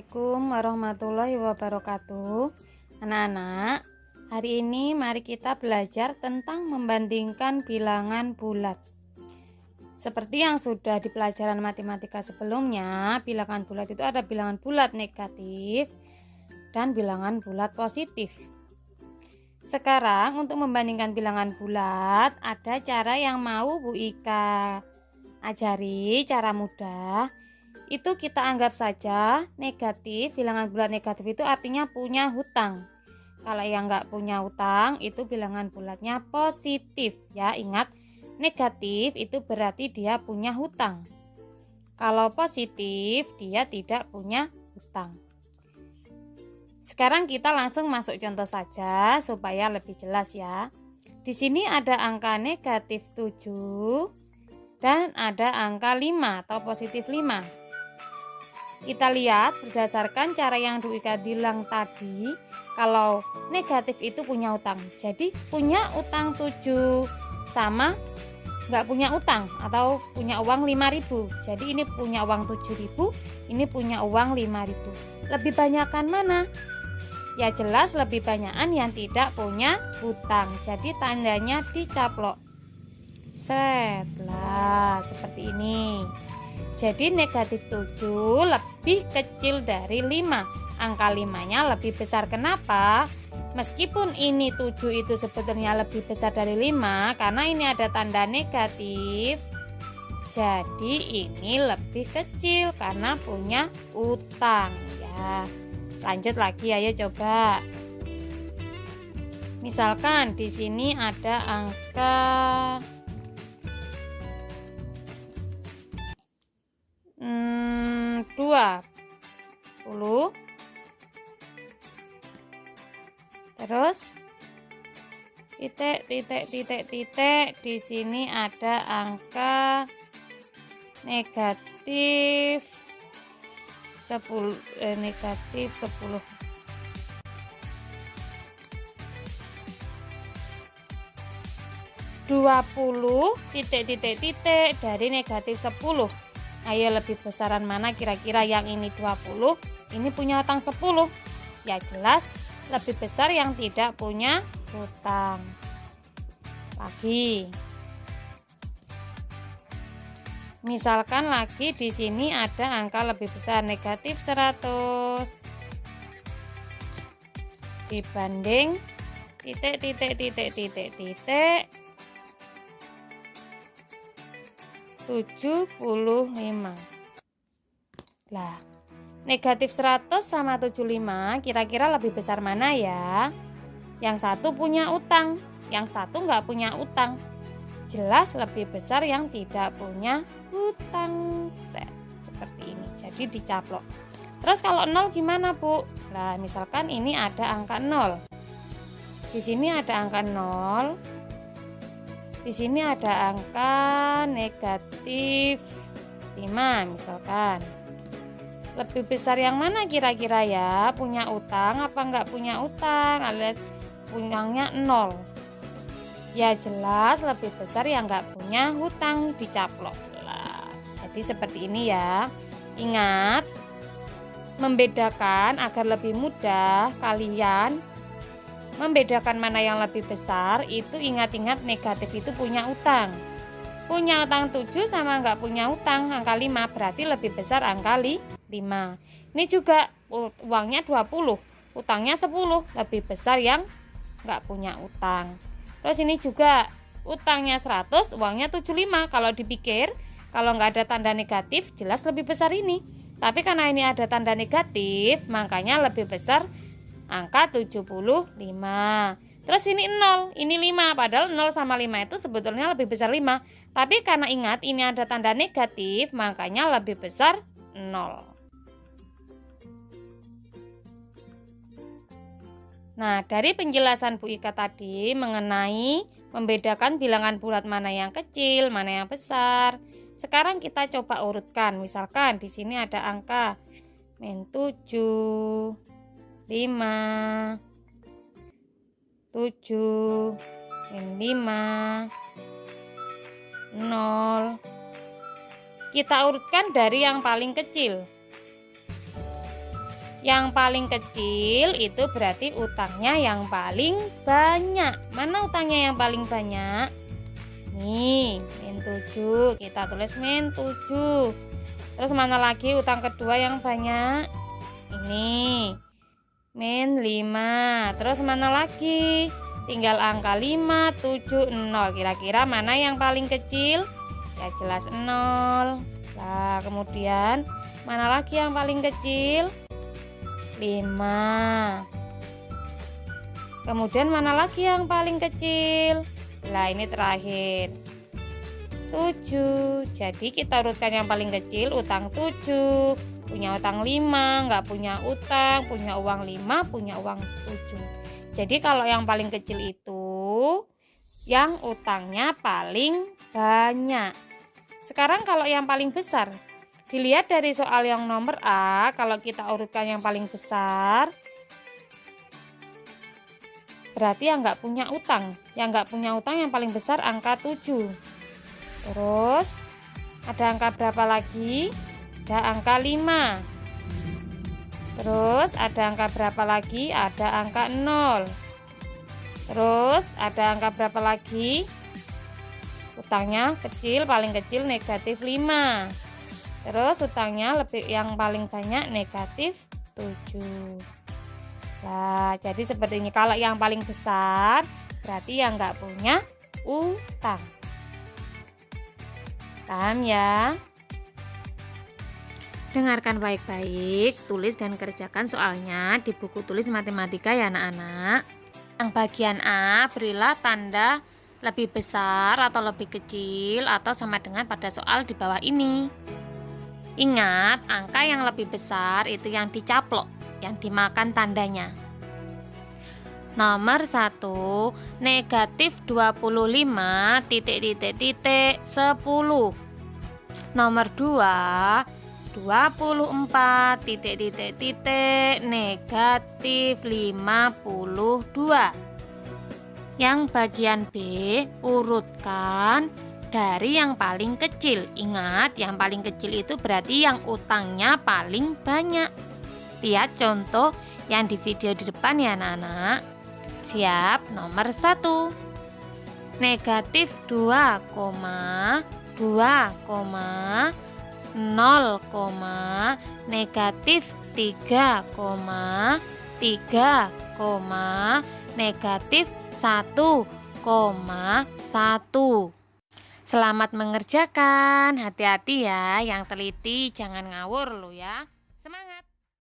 Assalamualaikum warahmatullahi wabarakatuh. Anak-anak, hari ini mari kita belajar tentang membandingkan bilangan bulat. Seperti yang sudah di pelajaran matematika sebelumnya, bilangan bulat itu ada bilangan bulat negatif dan bilangan bulat positif. Sekarang untuk membandingkan bilangan bulat, ada cara yang mau Bu Ika ajari, cara mudah. Itu kita anggap saja negatif. Bilangan bulat negatif itu artinya punya hutang. Kalau yang nggak punya hutang itu bilangan bulatnya positif ya. Ingat, negatif itu berarti dia punya hutang. Kalau positif dia tidak punya hutang. Sekarang kita langsung masuk contoh saja supaya lebih jelas ya. Di sini ada angka negatif 7 dan ada angka 5 atau positif 5. Kita lihat berdasarkan cara yang Bu Ika bilang tadi, kalau negatif itu punya utang. Jadi punya utang 7 sama nggak punya utang atau punya uang 5.000. Jadi ini punya uang 7.000, ini punya uang 5.000. Lebih banyakan mana? Ya jelas lebih banyakan yang tidak punya utang. Jadi tandanya dicaplok. Setelah seperti ini. Jadi negatif 7 lebih kecil dari 5. Angka 5-nya lebih besar. Kenapa? Meskipun ini 7 itu sebetulnya lebih besar dari 5, karena ini ada tanda negatif. Jadi ini lebih kecil karena punya utang ya. Lanjut lagi, ayo coba. Misalkan di sini ada angka 20. Terus titik. Di sini ada angka negatif 10. 20 titik dari negatif 10. Ayo lebih besaran mana kira-kira? Yang ini 20, ini punya utang 10. Ya jelas lebih besar yang tidak punya utang. Lagi. Misalkan lagi di sini ada angka lebih besar negatif 100 dibanding titik 75. Lah, negatif 100 sama 75 kira-kira lebih besar mana ya? Yang satu punya utang, yang satu nggak punya utang. Jelas lebih besar yang tidak punya utang. Seperti ini. Jadi dicaplok. Terus kalau 0 gimana, Bu? Nah, misalkan ini ada angka 0. Di sini ada angka 0. Di sini ada angka negatif 5 misalkan. Lebih besar yang mana kira-kira ya? Punya utang apa enggak punya utang alias punyanya 0? Ya jelas lebih besar yang enggak punya hutang, dicaplok lah. Jadi seperti ini ya. Ingat, membedakan agar lebih mudah kalian membedakan mana yang lebih besar, itu ingat-ingat negatif itu punya utang. Punya utang 7 sama enggak punya utang, angka 5, berarti lebih besar angka 5. Ini juga uangnya 20, utangnya 10, lebih besar yang enggak punya utang. Terus ini juga utangnya 100, uangnya 75. Kalau dipikir, kalau enggak ada tanda negatif, jelas lebih besar ini. Tapi karena ini ada tanda negatif, makanya lebih besar angka 75. Terus ini 0, ini 5. Padahal 0 sama 5 itu sebetulnya lebih besar 5. Tapi karena ingat ini ada tanda negatif, makanya lebih besar 0. Nah, dari penjelasan Bu Ika tadi mengenai membedakan bilangan bulat mana yang kecil, mana yang besar. Sekarang kita coba urutkan. Misalkan di sini ada angka -7, 5, 7, 5, 0. Kita urutkan dari yang paling kecil. Yang paling kecil itu berarti utangnya yang paling banyak. Mana utangnya yang paling banyak? Nih, min 7. Kita tulis min 7. Terus mana lagi utang kedua yang banyak? Ini, min 5. Terus mana lagi? Tinggal angka 5, 7, 0. Kira-kira mana yang paling kecil? Ya jelas 0. Nah, kemudian mana lagi yang paling kecil? 5. Kemudian mana lagi yang paling kecil? Nah, ini terakhir 7. Jadi kita urutkan yang paling kecil, utang 7, punya utang 5, nggak punya utang, punya uang 5, punya uang 7. Jadi kalau yang paling kecil itu yang utangnya paling banyak. Sekarang kalau yang paling besar, dilihat dari soal yang nomor A, kalau kita urutkan yang paling besar, berarti yang nggak punya utang. Yang nggak punya utang yang paling besar angka 7. Terus, ada angka berapa lagi? Ada angka 5. Terus, ada angka berapa lagi? Ada angka 0. Terus, ada angka berapa lagi? Utangnya kecil, paling kecil negatif 5. Terus utangnya yang paling banyak negatif 7. Nah, jadi seperti ini. Kalau yang paling besar berarti yang nggak punya utang. Paham ya? Dengarkan baik-baik, tulis dan kerjakan soalnya di buku tulis matematika ya anak-anak. Yang bagian A, berilah tanda lebih besar atau lebih kecil atau sama dengan pada soal di bawah ini. Ingat, angka yang lebih besar itu yang dicaplok, yang dimakan tandanya. Nomor 1, negatif 25 10. Nomor 2, 24 negatif 52. Yang bagian B, urutkan dari yang paling kecil. Ingat, yang paling kecil itu berarti yang utangnya paling banyak. Lihat contoh yang di video di depan ya anak-anak. Siap, nomor 1. Negatif 2,0, negatif 3,3, negatif 1,1. Selamat mengerjakan, hati-hati ya, yang teliti jangan ngawur lo ya.